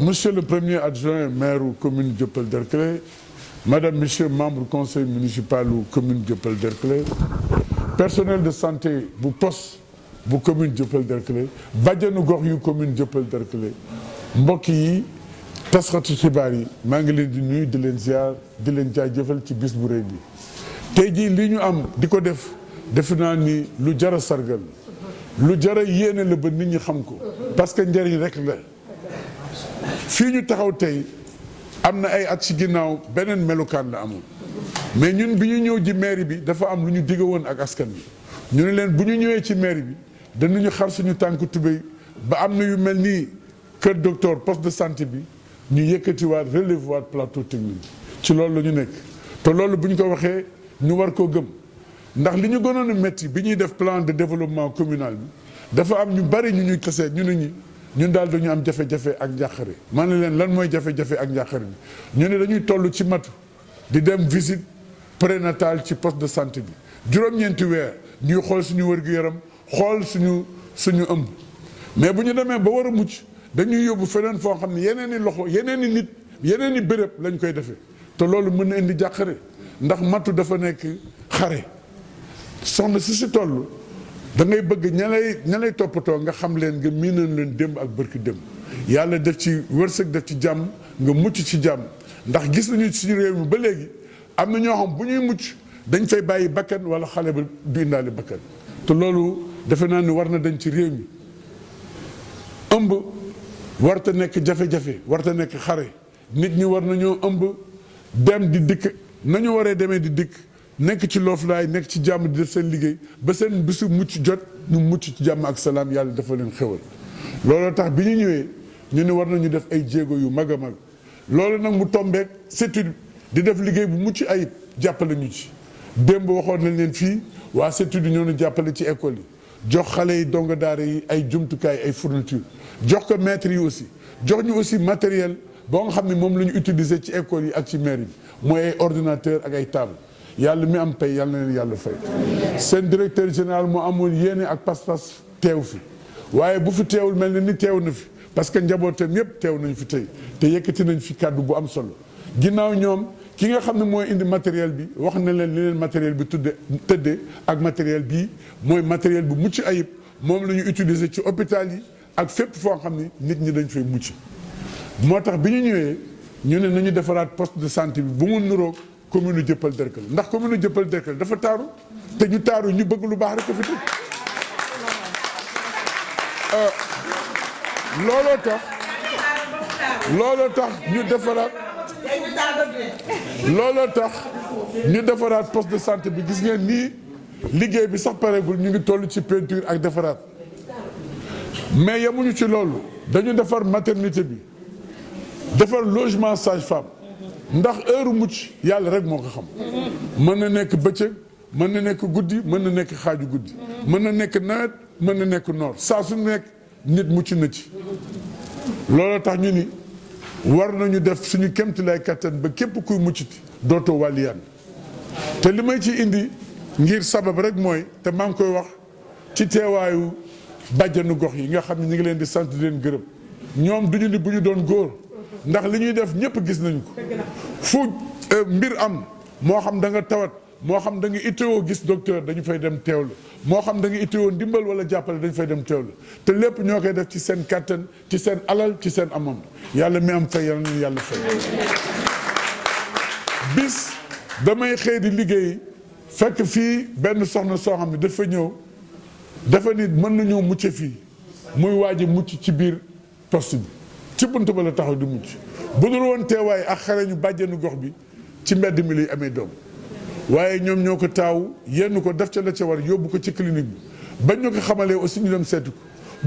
Monsieur le premier adjoint maire ou commune Dieuppeul-Derklé, Madame, Monsieur, membre du conseil municipal ou commune Dieuppeul-Derklé, personnel de santé bu poste bu commune Dieuppeul-Derklé, bàjjenu gox yu commune Dieuppeul-Derklé, mbokk yi taskatu xibaar yi maa ngi leen di nuyu di leen ziar di leen jaajëfal ci bis bu rëy bi. tey jii li ñu am di ko def defe naa ni lu jar a sargal lu jar a yéene la ba nit ñi xam ko parce que njëriñ rek la fii ñu taxaw tey am na ay at ci ginnaaw beneen melukaan la amoon mais ñun bi ñu ñëw ji mairie bi dafa am lu ñu digg woon ak askan bi ñu ne leen bu ñu ñëwee ci mairie bi danañu xar suñu tànk tubéy ba am na yu mel nii kër docteur poste de santé bi ñu yëkkatiwaat relevé waat plateau technique ci loolu la ñu nekk te loolu bu ñu ko waxee ñu war koo gëm ndax li ñu gënoon a métti bi ñuy def plan de développement communal bi dafa am ñu bari ñu ñuy tasee ñu ne ñun daal dañu am jafe-jafe ak njàqare man ne leen lan mooy jafe-jafe ak njàqare bi ñu ne dañuy toll ci matu di dem visite prénatale ci poste de santé bi juróom-ñeenti weer ñuy xool suñu wér-gu-yaram xool suñu ëmb mais bu ñu demee ba war a mucc dañuy yóbbu feneen foo xam ne yeneen i loxo yeneen i nit yeneen i béréb lañ koy defee te loolu mën na indi jàqare ndax matu dafa nekk xare soxna si toll da ngay bëgg ña lay toppatoo nga xam leen nga miinal leen démb ak bërki démb yàlla def ci wërsëg def ci jàmm nga mucc ci jàmm ndax gis nañu ci réew mi ba léegi am na ñoo xam bu ñuy mucc dañ fay bàyyi bakkan wala xale ba du indaale bakkan te loolu defe naa ni war na dañ ci réew mi ëmb warta nekk jafe-jafe warta nekk xare nit ñi war nañoo ëmb dem di dikk nañu waree demee di dikk nekk ci looflaay nekk ci jàmm di def seen liggéey ba seen bisu mucc jot ñu mucc ci jàmm ak salaam yàlla dafa leen xewal looloo tax bi ñu ñëwee ñu ne war nañu def ay jéego yu mag a mag loolu nag mu tombeek CETUD di def liggéey bu mucc ayib jàppale ñu ci démb waxoon nañ leen fii waa CETUD ñoo ñu jàppale ci école yi jox xale yi donga daara yi ay jumtukaay ay fourniture jox ko maîtres yi aussi jox ñu aussi matériel boo nga xam ne moom la ñu utiliser ci école yi ak ci mairie bi mooy ay ordinateur ak ay table yàlla mi am pay yàlla na leen yàlla fay seen directeur général moo amoon yéene ak pas-pas teew fi waaye bu fi teewul mel na ni teew na fi parce que njabootam yépp teew nañ fi tey te yëkkati nañ fi kàddu bu am solo ginnaaw ñoom ki nga xam ne mooy indi matériel bi wax na leen li leen matériel bi tëddee ak matériel bii mooy matériel bu mucc ayib moom la ñu utiliser ci hôpital yi ak fépp foo xam ni nit ñi dañ fay mucc moo tax bi ñu ñëwee ñu ne nañu defaraat poste de santé bi bu mu niroog commune Dieuppeul-Derklé ndax commune Dieuppeul-Derklé dafa taaru te ñu taaru ñu bëgg lu baax rek ko fi tëj looloo tax ñu defaraat poste de santé bi gis ngeen nii liggéey bi sax pareegul ñu ngi toll ci peinture ak defaraat mais yemuñu ci loolu dañu defar maternité bi defar logement sage-femme ndax heure mucc yàlla rek moo ko xam mën na nekk bëccëg mën na nekk guddi mën na nekk xaaju guddi mën na nekk nawet mën na nekk noor saa su nekk nit mucc na ci looloo tax ñu ni war nañu def suñu kéemtalaay kattan ba képp kuy mucciti dootoo wàlliyaan te li may ci indi ngir sabab rek mooy te maa ngi koy wax ci teewaayu bàjjanu gox yi nga xam ne ñu ngi leen di sant di leen gërëm ñoom duñu ni bu ñu doon góor ndax li ñuy def ñëpp gis nañu ko fu mbir am moo xam da nga tawat moo xam da nga itteewoo gis docteur dañu fay dem teewlu moo xam da nga itteewoo ndimbal wala jàppale dañu fay dem teewlu te lépp ñoo koy def ci seen kattan ci seen alal ci seen amam yàlla mi am fay yàlla na yàlla fay. bis damay xëy di liggéey fekk fii benn soxna soo xam ne dafa ñëw dafa nit mën nañoo mucc fii muy waaj a mucc ci biir poste bi ci bunt ba la taxaw di mucc bu dul woon teewaay ak xare ñu bàjjenu gox bi ci mbedd mi lay amee doom waaye ñoom ñoo ko taaw yenn ko def ca la ca war yóbbu ko ci clinique bi bañ ñu ko xamalee aussi ñu dem seetu ko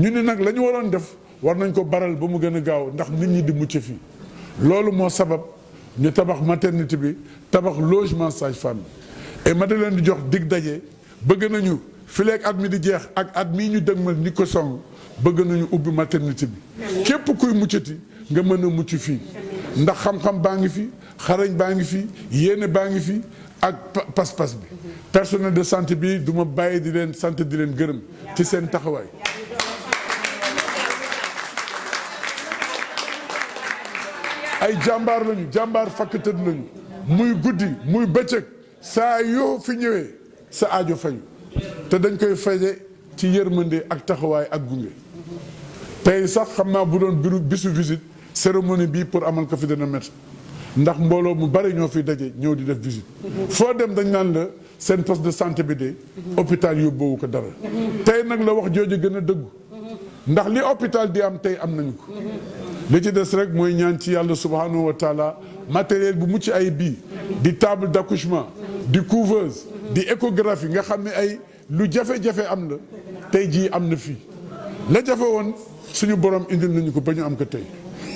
ñu ne nag la ñu waroon def war nañ ko baral ba mu gën a gaaw ndax nit ñi di mucc fii loolu moo sabab ñu tabax maternité bi tabax logement sage-femme bi et ma da leen di jox dig daje bëgg nañu fileeg at mi di jeex ak at mii ñu dëgmal ni ko song bëgg nañu ubbi maternité bi képp kuy muccati nga mën a mucc fii ndax xam-xam baa ngi fi xarañ baa ngi fi yéene baa ngi fi ak pas-pas bi personnel de santé bi du ma bàyyi di leen sant di leen gërëm ci seen taxawaay ay jàmbaar lañu jàmbaar fakkatën lañu muy guddi muy bëccëg saa yoo fi ñëwee sa aajo fayu te dañ koy faje ci yërmande ak taxawaay ak gunge tey sax xam naa bu doon bisu visite cérémonie bii pour amal ko fi dana métti ndax mbooloo mu bari ñoo fi daje ñëw di def visite foo dem dañ naan la seen poste de santé bi de hôpital yóbboowu ko dara tey nag la wax jooju gën a dëggu ndax li hôpital di am tey am nañu ko li ci des rek mooy ñaan ci yàlla subhanahu wa taala matériel bu mucc ay bii di table d'accouchement di couveuse di échographie nga xam ne ay lu jafe-jafe am la tey jii am na fii la jafe woon suñu borom indil nañu ko ba ñu am ko tey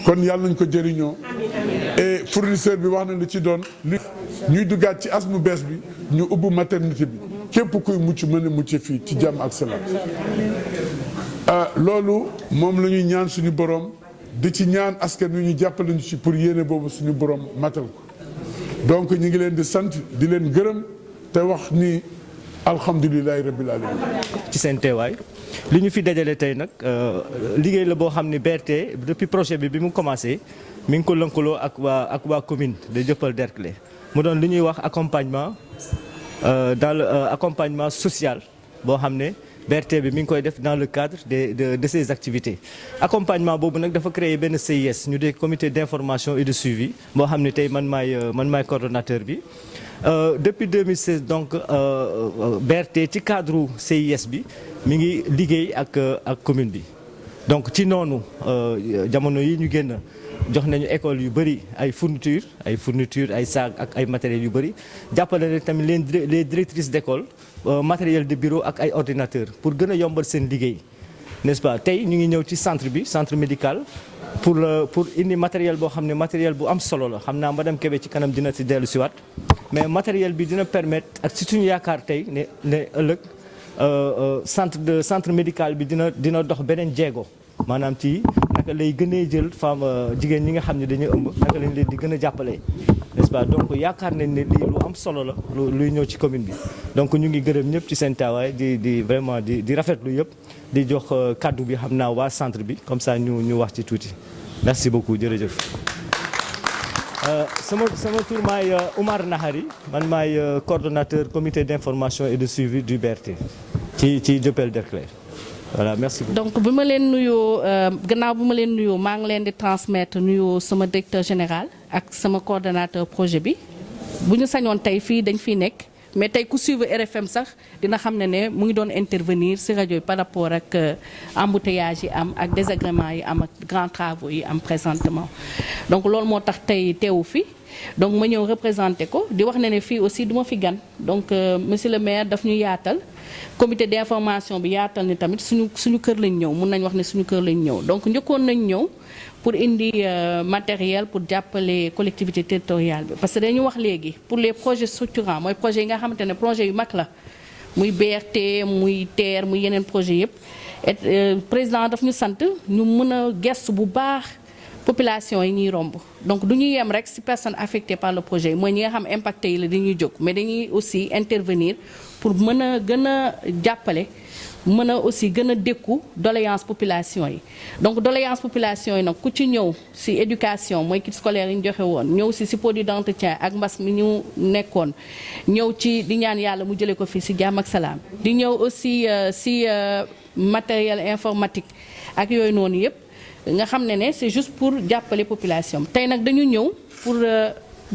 kon yàlla nañ ko jëriñoo et fournisseur bi wax na li ci doon li ñuy duggaat ci as mu bees bi ñu ubbi maternité bi képp kuy mucc mën a mucc fii ci jàmm ak salaam loolu moom la ñuy ñaan suñu borom di ci ñaan askan wi ñu jàppale ñu ci pour yéene boobu suñu borom matal ko donc ñu ngi leen di sant di leen gërëm te wax ni alhamdulilahi rabbil alamin ci seen teewaay li ñu fi dajale tey nag liggéey la boo xam ne BRT depuis projet bi mu commencé mi ngi ko lëkkaloo ak waa commune de Dieuppeul-Derklé mu doon li ñuy wax accompagnement dans le accompagnement social boo xam ne BRT bi mi ngi koy def dans le cadre de ses activités accompagnement boobu nag dafa créer benn CIS ñu dee comité d'information et de suivi boo xam ne tey man maay coordonnateur bi depuis 2016 donc BRT ci cadre CIS bi mi ngi liggéey ak commune bi donc ci noonu jamono yi ñu génn jox nañu école yu bëri ay fourniture ay sac ak ay matériels yu bëri jàppale ne tamit les directrices d'école matériel de bureau ak ay ordinateurs pour gën a yombal seen liggéey n'est-ce pas tey ñu ngi ñëw ci centre bi centre médical pour indi matériel boo xam ne matériel bu am solo la xam naa madame Kébé ci kanam dina ci dellu siwaat mais matériel bi dina permettre ak ci suñu yaakaar tey ne ëllëg centre médical bi dina dox beneen jéego maanaam ci naka lay gënee jël femme jigéen ñi nga xam ne dañuy ëmb naka lañ leen di gën a jàppale n'est-ce pas donc yaakaar nañ ne lii lu am solo la luy ñëw ci commune bi donc ñu ngi gërëm ñëpp ci seen taawaay di vraiment di rafetlu yëpp di jox kaddu bi xam naa waa centre bi comme ça ñu wax ci tuuti merci beaucoup jërëjëf. sama tur maay Oumar Nahari man maay coordonnateur comité d'information et de suivi du BRT ci Dieuppeul-Derklé voilà merci beaucoup. donc bi ma leen nuyoo gannaaw bi ma leen nuyoo maa ngi leen di transmettre nuyoo sama directeur général ak sama coordonnateur projet bi bu ñu sañoon tey fii dañ fiy nekk mais tey ku suivre RFM sax dina xam ne mu ngi doon intervenir ci rajo yi par rapport ak embouteillage yi am ak désagrément yi am ak grands travaux yi am présentement donc loolu moo tax tey teewu fi donc ma ñëw représenter ko di wax ne fii aussi du ma fi gan donc monsieur le maire daf ñu yaatal comité d'information bi yaatal ni tamit suñu kër lañ ñëw mun nañ wax ne suñu kër lañ ñëw donc njëkkoon nañ ñëw pour indi matériel pour jàppale collectivité territoriale bi parce que dañu wax léegi pour les projets structurants mooy projets yi nga xamante ne projet yu mag la muy BRT muy TER muy yeneen projet yëpp et président daf ñu sant ñu mën a gestu bu baax population yi ñuy romb donc du ñuy yem rek ci personnes affectées par le projet mooy ñi nga xam impacté yi la dañuy jóg mais dañuy aussi intervenir pour mën a gën a jàppale mën a aussi gën a dékku doléance population yi donc doléance population yi nag ku ci ñëw ci éducation mooy kit scolaire yi ñu joxe woon ñëw ci produit d'entretien ak mbas mi ñu nekkoon ñëw ci di ñaan yàlla mu jëlee ko fii ci jàmm ak salaam di ñëw aussi ci matériel informatique ak yooyu noonu yépp nga xam ne c'est juste pour jàppale population tey nag dañu ñëw pour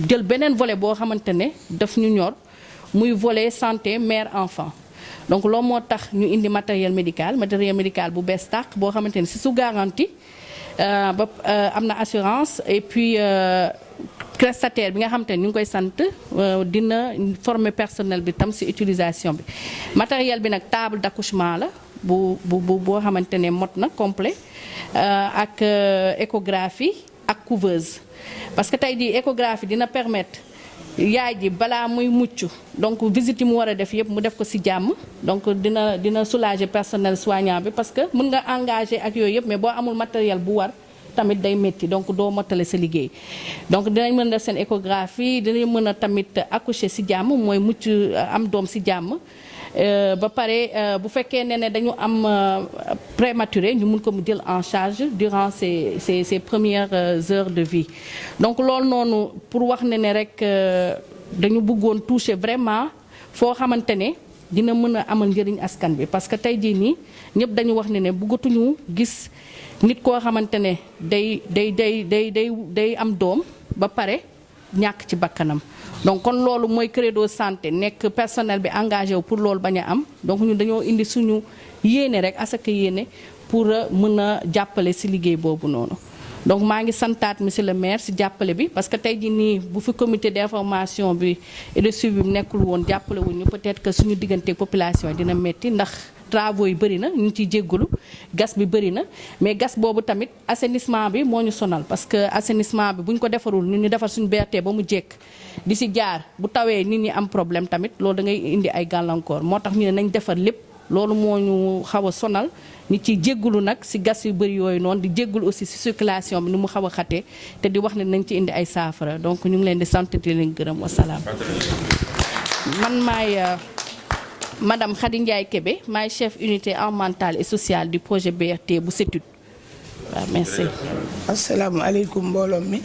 jël beneen volet boo xamante ne daf ñu ñor muy volet santé mère enfant donc loolu moo tax ñu indi matériel médical bu bees tàq boo xamante ne ci su garantie ba am na assurance et puis prestataire bi nga xamante ne ñu ngi koy sant dina former personnel bi tam ci utilisation bi matériel bi nag table d'accouchement la boo xamante ne mot na complet ak échographie ak couveuse parce que tey jii échographie dina permettre yaay ji balaa muy mucc donc visite yi mu war a def yëpp mu def ko ci jàmm donc dina soulager personnel soignant bi parce que mën nga engager ak yooyu yëpp mais boo amul matériel bu war tamit day métti donc doo mottale sa liggéey donc dinañ mën a def seen échographie dinañ mën a tamit accoucher ci jàmm mooy mucc am doom ci jàmm ba pare bu fekkee ne dañu am prématuré ñu mun ko mu jël en charge durant ses premières heures de vie donc loolu noonu pour wax ne rek dañu bëggoon toucher vraiment foo xamante ne dina mën a amal njëriñ askan bi parce que tey jii nii ñëpp dañu wax ne bëggatuñu gis nit koo xamante ne day am doom ba pare ñàkk ci bakkanam donc kon loolu mooy credo santé nekk personnel bi engagé wu pour loolu bañ a am donc ñun dañoo indi suñu yéene rek asaka yéene pour mën a jàppale si liggéey boobu noonu. donc maa ngi santaat monsieur le maire si jàppale bi parce que tey jii nii bu fi comité d'information bi et de suivi bi nekkul woon jàppale wuñu peut-être que suñu diggante population dina metti ndax travaux yi bëri na ñu ngi ciy jéggalu gas bi bëri na mais gas boobu tamit assainissement bi moo ñu sonal parce que assainissement bi bu ñu ko defarul ñun ñu defar suñu BRT ba mu jekk di si jaar bu tawee nit ñi am problème tamit loolu da ngay indi ay gàllankoor moo tax ñu ne nañ defar lépp loolu moo ñu xaw a sonal ñu ciy jéggalu nag si gas yu bëri yooyu noonu di jéggalu aussi si circulation bi ni mu xaw a xatee te di wax ne nañ ci indi ay saafara donc ñu ngi leen di sant di leen gërëm wasalaam. man maay Madame Khady Ndiaye Kébé maay chef unité environnementale et sociale du projet BRT bu CETUD waaw merci. asalaamaaleykum mbooloo mi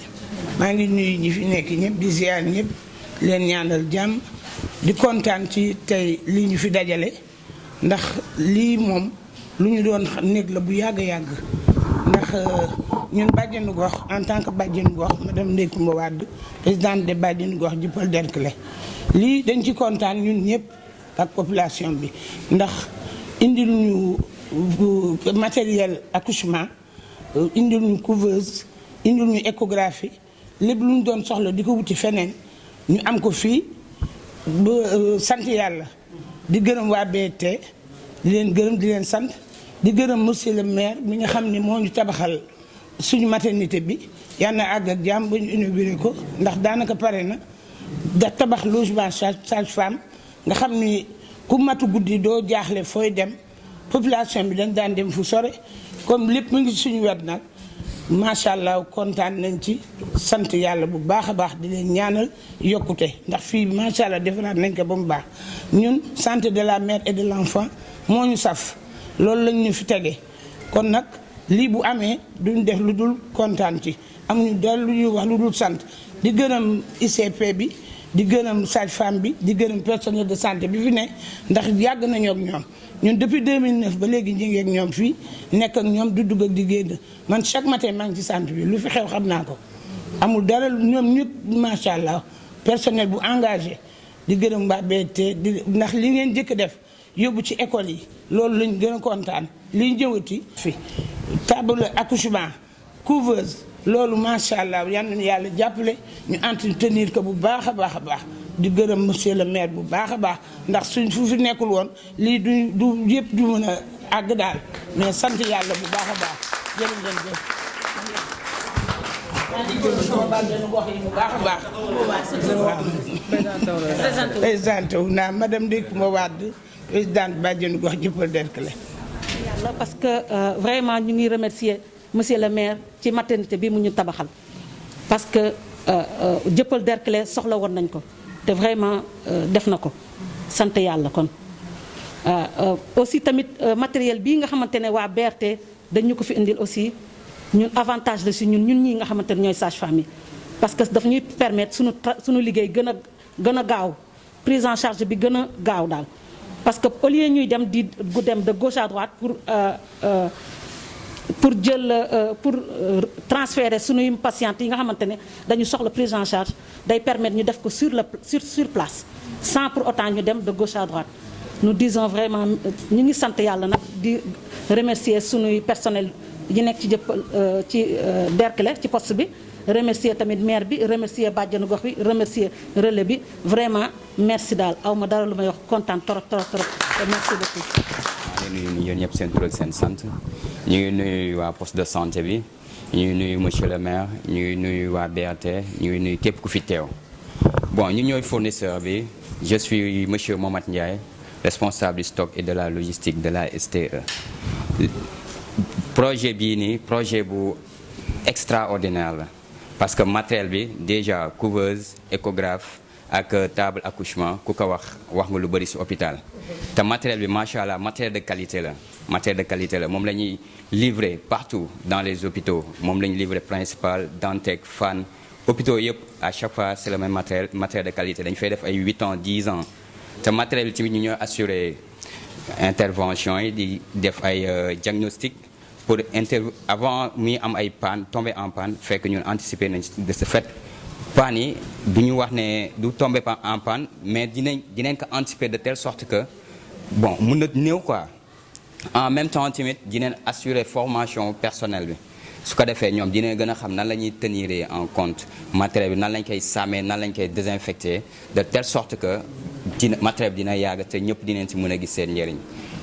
maa ngi nuyu ñi fi nekk ñëpp di ziar ñëpp leen ñaanal jàmm di kontaan ci tey li ñu fi dajale ndax lii moom lu ñu doon néeg la bu yàgg a yàgg ndax ñun bàjjenu gox en tant que bàjjenu gox madame Ndeye Coumba Wade présidente de bàjjenu gox Dieuppeul Derklé lii dañ ci kontaan ñun ñëpp ak population bi ndax indil ñu matériel accouchement indil ñu couveuse indil ñu échographie lépp lu ñu doon soxla di ko wuti feneen ñu am ko fii ba sant yàlla di gërëm waa BRT di leen gërëm di leen sant di gërëm monsieur le maire mi nga xam ne moo ñu tabaxal suñu maternité bi yal na àgg ak jàmm ba ñu inauguré ko ndax daanaka pare na da tabax logement sage-femme nga xam ni ku matu guddi doo jaaxle fooy dem population bi dañ daan dem fu sore comme lépp mu ngi suñu wet nag macha allah kontaan nañ ci sant yàlla bu baax a baax di leen ñaanal yokkute ndax fii macha allah defaraat nañ ko ba mu baax ñun santé de la mère et de l'enfant moo ñu saf loolu lañ ñu fi tege kon nag lii bu amee duñ def lu dul kontaan ci amuñu dal lu ñuy wax lu dul sant di gërëm ICP bi di gërëm sage-femme bi di gërëm personnel de santé bi fi ne ndax yàgg nañoo ak ñoom ñun depuis 2009 ba léegi ñu ngi ak ñoom fii nekk ak ñoom du dugg ak di génn man chaque matin maa ngi ci centre bi lu fi xew xam naa ko amul dara ñoom ñëpp macha allah personnel bu engagé di gërëm waa BRT di ndax li ngeen jëkk def yóbbu ci école yi loolu lañ gën a kontaan liñ jëwati fi table accouchement couveuse loolu macha allah yal na yàlla jàppale ñu entretenir ko bu baax a baax a baax di gërëm monsieur le maire bu baax a baax ndax suñ fu fi nekkul woon lii du yëpp du mën a àgg daal mais sant yàlla bu baax a baax jërë ngeen jëf. présenté wu naa madame Ndeye Coumba Wade présidente bàjjenu gox Dieuppeul Derklé. parce que vraiment ñu ngi remercier monsieur le maire ci maternité bi mu ñu tabaxal parce que Dieuppeul Derklé soxla woon nañ ko te vraiment def na ko sant yàlla kon aussi tamit matériel bii nga xamante ne waa BRT dañu ko fi indil aussi ñun avantage la si ñun ñii nga xamante ne ñooy sage-femme yi parce que daf ñuy permettre suñu liggéey gën a gaaw prise en charge bi gën a gaaw daal parce que au lieu ñuy dem de gauche à droite pour transférer suñuy patientes yi nga xamante ne dañu soxla prise en charge day permettre ñu def ko sur place sans pour autant ñu dem de gauche à droite. nous disons vraiment ñu ngi sant yàlla nag di remercier suñuy personnel yi nekk ci Derklé ci poste bi remercier tamit maire bi remercier bàjjenu gox bi remercier relais bi vraiment merci daal aw ma dara lu may wax kontaan trop merci beaucoup. maa ngi nuyu yéen ñëpp seen tur ak seen sant ñu ngi nuyu waa poste de santé bi ñu ngi nuyu monsieur le maire ñu ngi nuyu waa BRT ñu ngi nuyu képp ku fi teew. bon ñu ñooy fournisseur bi je suis monsieur Momat Ndiaye responsable du stock et de la logistique de la STE. projet bii nii projet bu extraordinaire la parce que matériel bi déjà couveuse échographe ak table accouchement ku ko wax nga lu bëri ci hôpital te matériel bi macha allah matériel de qualité la moom la ñuy livrer partout dans les hôpitaux moom la ñuy livrer principal Dantec Fann hôpitaux yëpp à chaque fois c'est le même matériel de qualité dañu fay def ay 8 ans 10 ans te matériel bi tamit ñu ñoo assurer intervention yi di def ay diagnostic pour avant muy am ay panne tomber en panne fekk ñun anticiper nañ de ce fait panne yi du ñu wax ne du tomber en panne mais dinañ ko anticiper de telle sorte que bon mun na néew quoi en même temps tamit dinañ assurer formation personnelle bi su ko defee ñoom dinañ gën a xam nan la ñuy tenir en compte matériel bi nan lañ koy sàmmee nan lañ koy désinfecter de telle sorte que matériel bi dina yàgg te ñëpp dinañ ci mën a gis seen njëriñ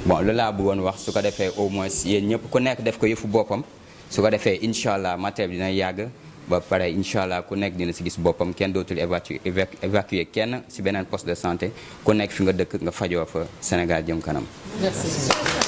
bon loolu laa bëggoon wax su ko defee au moins yéen ñëpp ku nekk def ko yëfu boppam su ko defee incha allah matériel bi dina yàgg ba pare incha allah ku nekk dina ci gis boppam kenn dootul évacuer kenn ci beneen poste de santé ku nekk fi nga dëkk nga fajoo fa Sénégal jëm kanam. Merci.